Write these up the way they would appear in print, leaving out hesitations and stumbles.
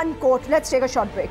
unquote. Let's take a short break.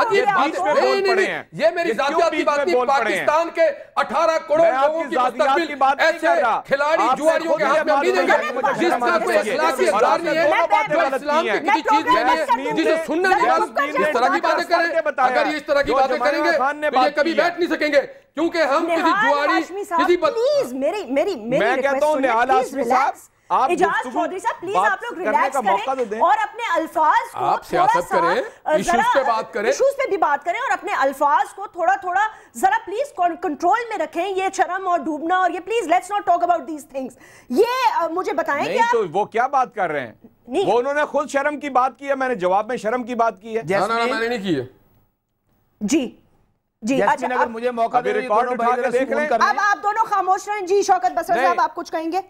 عجیب بات ہے. نہیں, یہ میری ذاتیات کی بات نہیں. پاکستان کے 18 کروڑ لوگوں کی مستقبل ایسے کھلاڑی جواریوں کے ہاتھ میں نہیں دیں گے جس کا کوئی اخلاقی اقدار نہیں ہے, جو اسلام کی کسی چیز نہیں ہے, جسے سننا نہیں معلوم. اس طرح کی باتیں کریں. اگر یہ اس طرح کی باتیں کریں گے تو یہ کبھی بیٹھ نہیں سکیں گے, کیونکہ ہم کسی جواری کسی پلیز میں کہتا ہوں نہال ہاشمی صاحب, اجاز چودھری صاحب پلیز آپ لوگ ریلیکس کریں اور اپنے الفاظ کو آپ سیاست کریں, ایشوز پہ بات کریں, ایشوز پہ بھی بات کریں اور اپنے الفاظ کو تھوڑا تھوڑا ذرا پلیز کنٹرول میں رکھیں. یہ شرم اور ڈوبنا اور یہ please let's not talk about these things. یہ مجھے بتائیں نہیں تو وہ کیا بات کر رہے ہیں, وہ انہوں نے خود شرم کی بات کی ہے, میں نے جواب میں شرم کی بات کی ہے. میں نے نہیں کی ہے. جی اچھا, اگر مجھے موقع دے ریکارڈ اٹھا کے دیکھ لیں. اب آپ دونوں خاموش رہیں. جی شوکت بصری صاحب آپ کچھ کہیں گے؟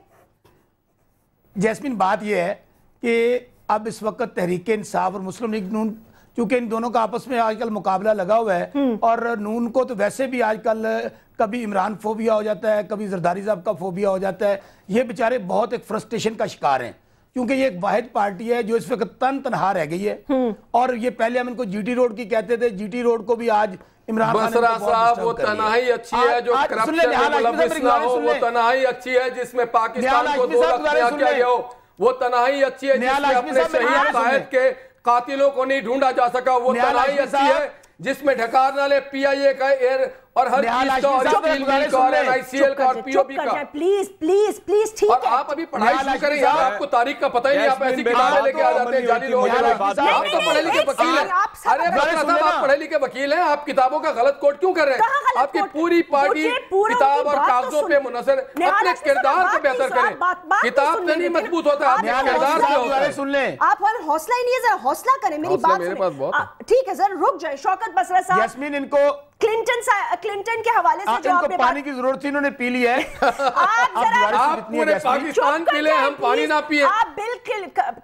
جیسمین بات یہ ہے کہ اب اس وقت تحریک انصاف اور مسلم لیگ نون, چونکہ ان دونوں کا آپس میں آج کل مقابلہ لگا ہوا ہے, اور نون کو تو ویسے بھی آج کل کبھی عمران فوبیا ہو جاتا ہے, کبھی زرداری صاحب کا فوبیا ہو جاتا ہے. یہ بیچارے بہت ایک فرسٹریشن کا شکار ہیں, کیونکہ یہ ایک واحد پارٹی ہے جو اس وقت تنہا رہ گئی ہے. اور یہ پہلے ہم ان کو جی ٹی روڈ کی کہتے تھے, جی ٹی روڈ کو بھی آج عمران خان بسرا صاحب وہ تنہائی اچھی ہے جو کرپشن میں ملوث نہ ہو, وہ تنہائی اچھی ہے جس میں پاکستان کو 2 لخت کیا گیا ہو, وہ تنہائی اچھی ہے جس میں اپنے شہید قائد کے قاتلوں کو نہیں ڈھونڈا جا سکا, وہ تنہائی اچھی ہے جس میں ڈھکار نہ لے پی آئی اے کا ایئر اور ہر چیز کا اور اسٹیل مل کا اور این آئی سی ایل کا اور پی او پی کا. پلیز ٹھیک ہے. اور آپ ابھی پڑھائی شروع کریں یار, آپ کو تاریخ کا پتہ ہی نہیں, آپ ایسی کتابیں لے کے آ جاتے ہیں جعلی لوگ. آپ تو پڑھے لکھے وکیل ہیں. ارے بسرا صاحب آپ پڑھے لکھے وکیل ہیں, آپ کتابوں کا غلط کوٹ کیوں کر رہے ہیں؟ آپ کی پوری پارٹی کتاب اور کاغذوں پہ منحصر, اپنے کردار کو بہتر کریں. کتاب سے نہیں مضبوط ہوتا, آپ کے کردار سے ہوتا ہے. سن لیں, آپ حوصلہ ہی نہیں ہے, ذرا حوصلہ کریں, میری بات سنیں. ٹھیک ہے ذرا رک جائیں. شوکت بصری صاحب, جیسمین ان کو کلنٹن کے حوالے سے جو آپ نے پانی کی ضرورت تھی, انہوں نے پی لی ہے. آپ پورے پاکستان پی لیں, ہم پانی نہ پیئے. آپ بل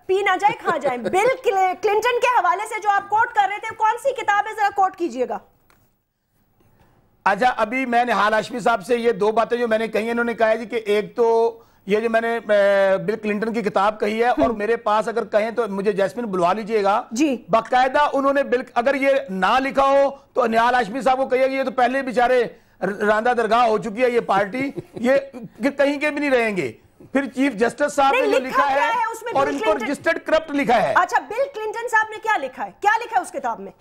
پی نہ جائیں, کھا جائیں. بل کلنٹن کے حوالے سے جو آپ کوٹ کر رہے تھے, کون سی کتاب ہے, ذرا کوٹ کیجئے گا. اچھا, ابھی میں نے نہال ہاشمی صاحب سے یہ 2 باتیں جو میں نے کہی, انہوں نے کہا جی کہ ایک تو یہ جو میں نے بل کلنٹن کی کتاب کہی ہے, اور میرے پاس اگر کہیں تو مجھے جیسمین بلوا لیجئے گا. باقاعدہ انہوں نے اگر یہ نہ لکھا ہو تو نہال ہاشمی صاحب کو کہیے کہ یہ تو پہلے بیچارے راندہ درگاہ ہو چکی ہے یہ پارٹی, یہ کہیں کے بھی نہیں رہیں گے. پھر چیف جسٹس صاحب نے جو لکھا ہے اور ان کو رجسٹرڈ کرپٹ لکھا ہے. اچھا, بل کلنٹن صاحب نے کیا لکھا ہے, کیا لکھا ہے اس کتاب میں؟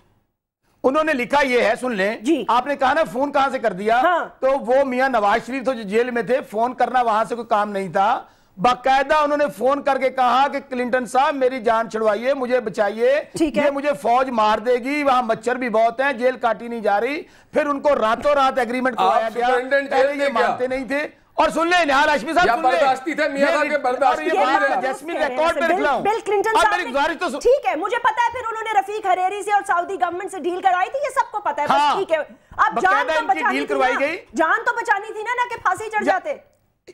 انہوں نے لکھا یہ ہے, سن لیں. آپ نے کہا نا فون کہاں سے کر دیا, تو وہ میاں نواز شریف تو جو جیل میں تھے, فون کرنا وہاں سے کوئی کام نہیں تھا. باقاعدہ انہوں نے فون کر کے کہا کہ کلنٹن صاحب میری جان چھڑوائیے, مجھے بچائیے, یہ مجھے فوج مار دے گی, وہاں مچھر بھی بہت ہیں, جیل کاٹی نہیں جا رہی. پھر ان کو راتوں رات ایگریمنٹ کروایا گیا, پہلے یہ مانتے نہیں تھے. اور سن لیں نہال ہاشمی صاحب, برداشتی تھے میاں صاحب کے برداشتی تھے. جیسمین ریکارڈ پہ لکھلا ہوں. بل کلنٹن صاحب ٹھیک ہے, مجھے پتا ہے پھر انہوں نے رفیق حریری سے اور سعودی گورنمنٹ سے ڈیل کرائی تھی, یہ سب کو پتا ہے. بس ٹھیک ہے, اب جان تو بچانی تھی نا, جان تو بچانی تھی نا کہ پھانسی چڑھ جاتے.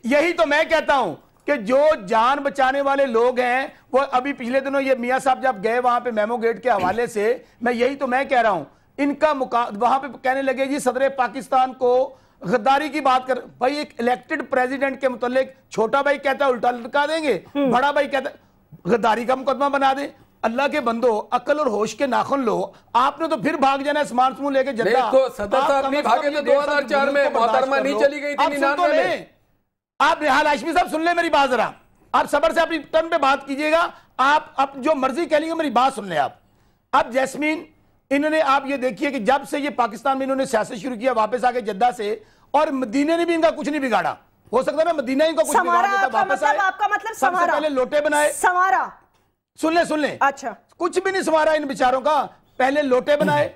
یہی تو میں کہتا ہوں کہ جو جان بچانے والے لوگ ہیں, وہ ابھی پچھلے دنوں یہ میاں صاحب جب گئے وہاں پہ میمو گیٹ کے حوالے سے, میں یہی تو میں کہہ رہا ہوں, ان کا وہاں پہ کہنے لگے جی صدر پاکستان کو غداری کی بات کر. بھائی ایک الیکٹڈ پریزیڈنٹ کے متعلق چھوٹا بھائی کہتا ہے الٹا لٹکا دیں گے, بڑا بھائی کہتا ہے غداری کا مقدمہ بنا دیں. اللہ کے بندو, عقل اور ہوش کے ناخن لو. آپ نے تو پھر بھاگ جانا ہے سامان سمون لے کے جدہ. نہیں تو صدر صاحب نہیں بھاگے تھے 2004 میں, محترمہ نہیں چلی گئی تھی 99 میں. آپ نہال ہاشمی صاحب سن لیں میری بات ذرا, آپ صبر سے اپنی ٹرن پہ بات کیجئے گا. آپ جو مرضی کہہ لیں گے, میری بات سن لیں آپ. اب جیسمین انہوں نے, آپ یہ دیکھیے کہ جب سے یہ پاکستان میں انہوں نے سیاست شروع کیا واپس آگے جدہ سے, اور مدینہ نے بھی ان کا کچھ نہیں بگاڑا. ہو سکتا ہے نا مدینہ ان کا کچھ بگاڑ دیتا, واپس آئے. آپ کا مطلب سب سے پہلے لوٹے بنائے. سوارا سن لیں. اچھا, کچھ بھی نہیں سوارا ان بیچاروں کا. پہلے لوٹے بنائے,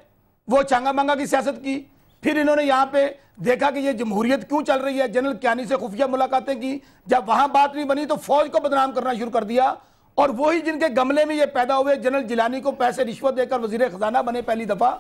وہ چانگا مانگا کی سیاست کی. پھر انہوں نے یہاں پہ دیکھا کہ یہ جمہوریت کیوں چل رہی ہے, جنرل کیانی سے خفیہ ملاقاتیں کی. جب وہاں بات نہیں بنی تو فوج کو بدنام کرنا شروع کر دیا. اور وہی جن کے گملے میں یہ پیدا ہوئے, جنرل جیلانی کو پیسے رشوت دے کر وزیر خزانہ بنے پہلی دفعہ.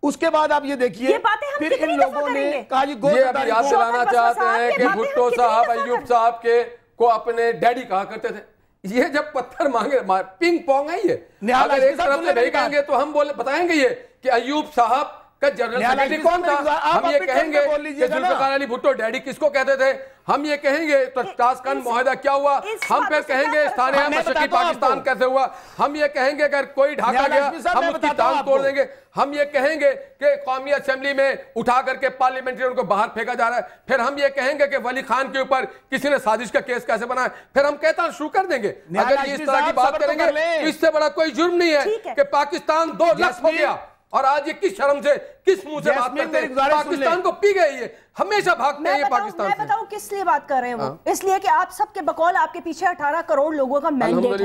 اس کے بعد آپ یہ دیکھیے پھر ان لوگوں نے کہا جی یہ ابھی یاد دلانا چاہتے ہیں کہ بھٹو صاحب ایوب صاحب کے کو اپنے ڈیڈی کہا کرتے تھے. یہ جب پتھر مانگے, پنگ پونگ ہے یہ, اگر ایک طرف سے بھیگیں گے تو ہم بتائیں گے یہ کہ ایوب صاحب کہ جنرل سیکریٹری کون تھا؟ ہم یہ کہیں گے کہ ذوالفقار علی بھٹو ڈیڈی کس کو کہتے تھے؟ ہم یہ کہیں گے تو ٹاسکن معاہدہ کیا ہوا؟ ہم پھر کہیں گے ستانیہ مشرقی پاکستان کیسے ہوا؟ ہم یہ کہیں گے اگر کوئی ڈھاکہ گیا ہم اس کی ٹانگ توڑ دیں گے. ہم یہ کہیں گے کہ قومی اسمبلی میں اٹھا کر کے پارلیمنٹریوں کو باہر پھینکا جا رہا ہے. پھر ہم یہ کہیں گے کہ ولی خان کے اوپر کسی نے سازش کا کیس کیسے بنایا. پھر ہم کہتا شروع کر دیں گے. اگر یہ اس طرح کی بات کریں گے اس سے بڑا کوئی جرم نہیں ہے کہ پاکستان 2 لاکھ ہو گیا اور آج یہ کس شرم سے کس منہ سے بات کرتے ہیں. پاکستان کو پی گئی ہے, ہمیشہ بھاگتے ہیں یہ پاکستان سے. میں بتاؤں کس لیے بات کر رہے ہیں وہ, اس لیے کہ آپ سب کے بقول آپ کے پیچھے 18 کروڑ لوگوں کا مینڈیٹ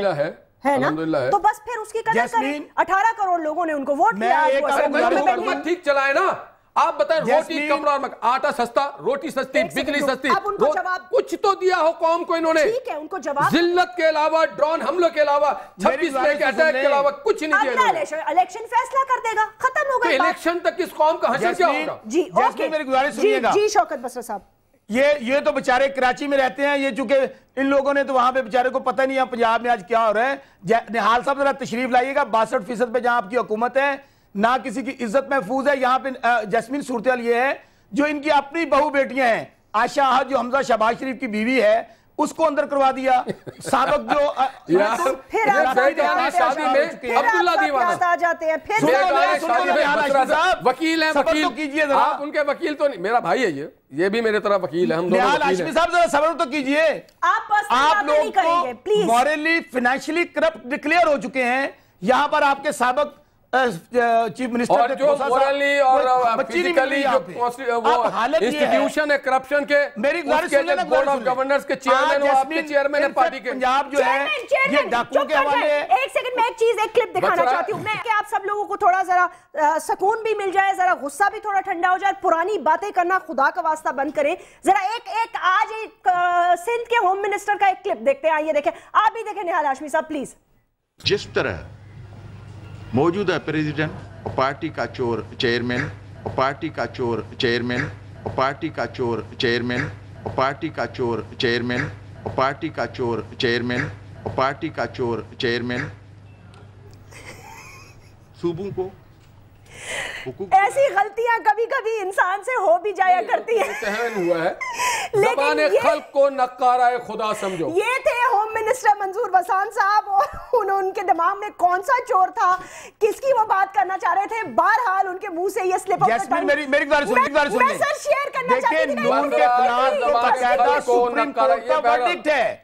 ہے نا, تو بس پھر اس کی قدر کریں. 18 کروڑ لوگوں نے ان کو ووٹ کیا. حکومت ٹھیک چلائے نا. آپ بتائیں روٹی کپڑا اور آٹا سستا, روٹی سستی, بجلی سستی, کچھ تو دیا ہو قوم کو انہوں نے. ذلت کے علاوہ, ڈرون حملوں کے علاوہ, 26 مئی کے اٹیک کے علاوہ کچھ نہیں دیا. الیکشن فیصلہ کر دے گا, ختم ہو گئی. الیکشن تک اس قوم کا حشر کیا ہوگا؟ جی اوکے, میری گزارش سنیے گا. جی شوکت بسرا صاحب, یہ تو بچارے کراچی میں رہتے ہیں, یہ چونکہ ان لوگوں نے تو وہاں پہ بچارے کو پتہ نہیں ہے پنجاب میں آج کیا ہو رہا ہے. نہال صاحب ذرا تشریف لائیے گا. 62% پہ جہاں آپ کی حکومت ہے, نہ کسی کی عزت محفوظ ہے. یہاں پہ جیسمین صورتحال یہ ہے جو ان کی اپنی بہو بیٹیاں ہیں, عائشہ احد جو حمزہ شہباز شریف کی بیوی ہے اس کو اندر کروا دیا. سابق جو وکیل ہیں, آپ ان کے وکیل تو نہیں, میرا بھائی ہے یہ بھی میرے طرح وکیل ہے. ہم دونوں ہاشمی صاحب ذرا صبر تو کیجئے. آپ لوگ تو مورلی فائنینشلی کرپٹ ڈکلیئر ہو چکے ہیں. یہاں پر آپ کے سابق چیف منسٹر اور جو مورلی اور فزیکلی جو انسٹیٹیوشن ہے کرپشن کے, اس کے بورڈ آف گورنرز کے چیئرمین ہو, آپ کے چیئرمین ہے پارٹی کے. پنجاب جو ہے یہ ڈاکوؤں کے حوالے. ایک سیکنڈ میں ایک چیز, ایک کلپ دکھانا چاہتی ہوں میں کہ آپ سب لوگوں کو تھوڑا ذرا سکون بھی مل جائے, ذرا غصہ بھی تھوڑا ٹھنڈا ہو جائے. پرانی باتیں کرنا خدا کا واسطہ بند کریں. ذرا ایک آج سندھ کے ہوم منسٹر کا ایک کلپ دیکھتے ہیں. آئیے دیکھیں, آپ بھی دیکھیں نہال ہاشمی صاحب پلیز. جس طرح موجودہ پریزیڈنٹ اور پارٹی کا چور چیئرمین اور پارٹی کا چور چیئرمین اور پارٹی کا چور چیئرمین اور پارٹی کا چور چیئرمین اور پارٹی کا چور چیئرمین اور پارٹی کا چور چیئرمین صوبوں کو ایسی غلطیاں کبھی کبھی انسان سے ہو بھی جایا کرتی ہیں. ذہن ہوا ہے زبان خلق کو نقارہ خدا سمجھو. یہ تھے ہوم منسٹر منظور بسان صاحب, اور ان کے دماغ میں کون سا چور تھا, کس کی وہ بات کرنا چاہ رہے تھے. بہرحال ان کے منہ سے یہ سلپ آؤٹ ہوتا ہے. میری بات سنیے, میں سر شیئر کرنا چاہتی تھی. نون کے خلاف باقاعدہ سپریم کورٹ کا ورڈکٹ ہے.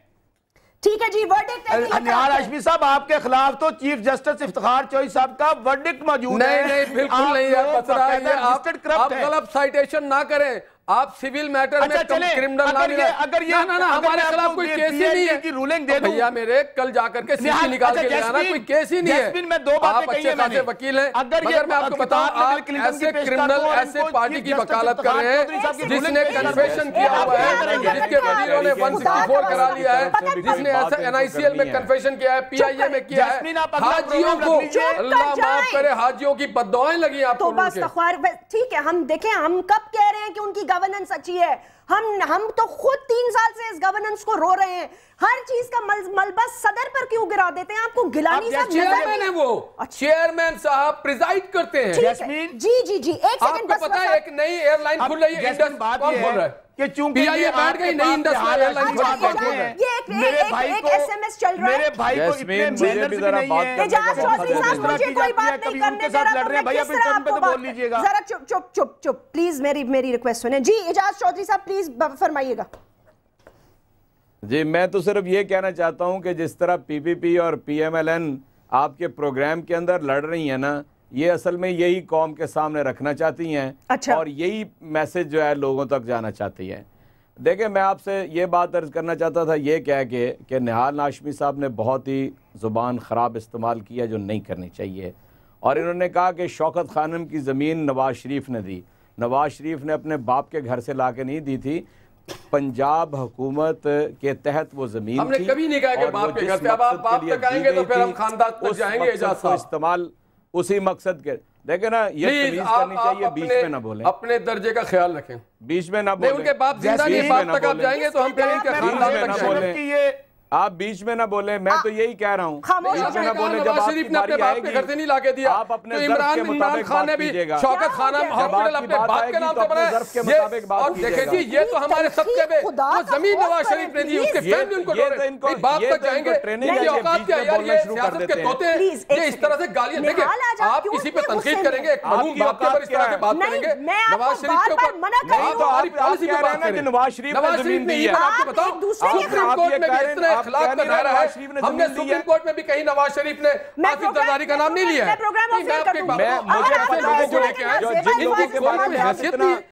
ٹھیک ہے جی, ورڈکٹ ہے. نہال ہاشمی صاحب آپ کے خلاف تو چیف جسٹس افتخار چوہدری صاحب کا ورڈکٹ موجود ہے. نہیں بالکل نہیں ہے, آپ غلط سائٹیشن نہ کریں. آپ سیویل میٹر میں کرمنل ہمارے خلاف کوئی کیس ہی نہیں ہے. بھیا میرے کل جا کر کے سیسی نکال کے لے آنا, کوئی کیس ہی نہیں ہے. آپ اچھے خاصے وکیل ہیں, مگر میں آپ کو بتاؤں آپ ایسے کرمنل ایسے پارٹی کی وکالت کر رہے ہیں جس نے کنفیشن کیا ہوا ہے, جس کے وزیروں نے 164 کرا لیا ہے, جس نے ایسا NICL میں کنفیشن کیا ہے, PIA میں کیا ہے. حاجیوں کو اللہ معاف کرے, حاجیوں کی بددعائیں لگی آپ کو. ٹھیک ہے, ہم دیکھیں ہم کب کہہ رہے ہیں کہ ان کی گورننس اچھی ہے. ہم تو خود 3 سال سے اس گورننس کو رو رہے ہیں. ہر چیز کا ملبس صدر پر کیوں گرا دیتے ہیں؟ آپ کو گیلانی صاحب چیئرمین ہیں, وہ چیئرمین صاحب پریزائڈ کرتے ہیں. جی ایک سیکنڈ, آپ کو پتا ہے ایک نئی ایئر لائن کھل رہی ہے, انڈس کون کھل رہا ہے کہ چونکہ یہ بیٹھ گئی نہیں انڈس ایئر لائن کھل رہی ہے. یہ ایک SMS چل رہا ہے. میرے بھائی کو اتنے محنت بھی نہیں ہے. اعجاز چودھری صاحب مجھے کوئی بات نہیں کرنے دے رہا, تو میں کس طرح آپ کو بات کریں. ذرا چپ پلیز میری ریکویسٹ سنیں. جی اعجاز چودھری صاحب پلیز فرمائیے گا. جی میں تو صرف یہ کہنا چاہتا ہوں کہ جس طرح PPP اور PMLN آپ کے پروگرام کے اندر لڑ رہی ہیں نا, یہ اصل میں یہی قوم کے سامنے رکھنا چاہتی ہیں اور یہی میسج جو ہے لوگوں تک جانا چاہتی ہیں. دیکھیں میں آپ سے یہ بات عرض کرنا چاہتا تھا یہ کہہ کے کہ نہال ہاشمی صاحب نے بہت ہی زبان خراب استعمال کیا جو نہیں کرنی چاہیے, اور انہوں نے کہا کہ شوکت خانم کی زمین نواز شریف نے دی. نواز شریف نے اپنے باپ کے گھر سے لا کے نہیں دی تھی, پنجاب حکومت کے تحت وہ زمین تھی. ہم نے کبھی نہیں کہا کہ باپ کے گھر سے, اب آپ باپ تک آئیں گے تو پھر ہم خاندان تک جائیں گے. اجازت صاحب استعمال اسی مقصد کے, دیکھیں نا یہ تمیز کرنی چاہیے, بیچ میں نہ بولیں, اپنے درجے کا خیال رکھیں, بیچ میں نہ بولیں. ان کے باپ زندہ نہیں, باپ تک آپ جائیں گے تو ہم پھر ان کے خاندان تک جائیں گے. آپ بیچ میں نہ بولیں، میں تو یہی کہہ رہا ہوں بیچ میں نہ بولیں، جب نواز شریف نے اپنے باپ کے گھر سے نہیں لا کے دیا، آپ اپنے عمران خان نے بھی شوکت خانہ ہاسپٹل اپنے باپ کے نام سے بنایا، اور دیکھیں جی یہ تو ہمارے صدقے میں جو زمین نواز شریف نے دی اس کے فیملی ان کو ڈورے باپ تک جائیں گے، ان کی اوقات کیا یار، یہ سیاست کے طوطے ہیں، یہ اس طرح سے گالیاں دیکھیں، آپ کسی پہ تنقید کریں گے، ایک مرحوم باپ کے پر اس طرح سے بات کریں گے، نواز شریف کے اوپر آپ ہماری پالیسی پہ بات کریں، نواز شریف نے یہ آپ کو بتاؤ سپریم کورٹ میں بھی اتنا اخلاق کا دائرہ ہے، ہم نے سپریم کورٹ میں بھی کہیں نواز شریف نے آصف زرداری کا نام نہیں لیا ہے، میں آپ کے مجھے ایسے لوگوں کو لے کے آئے جن کی کورٹ میں حیثیت نہیں ہے،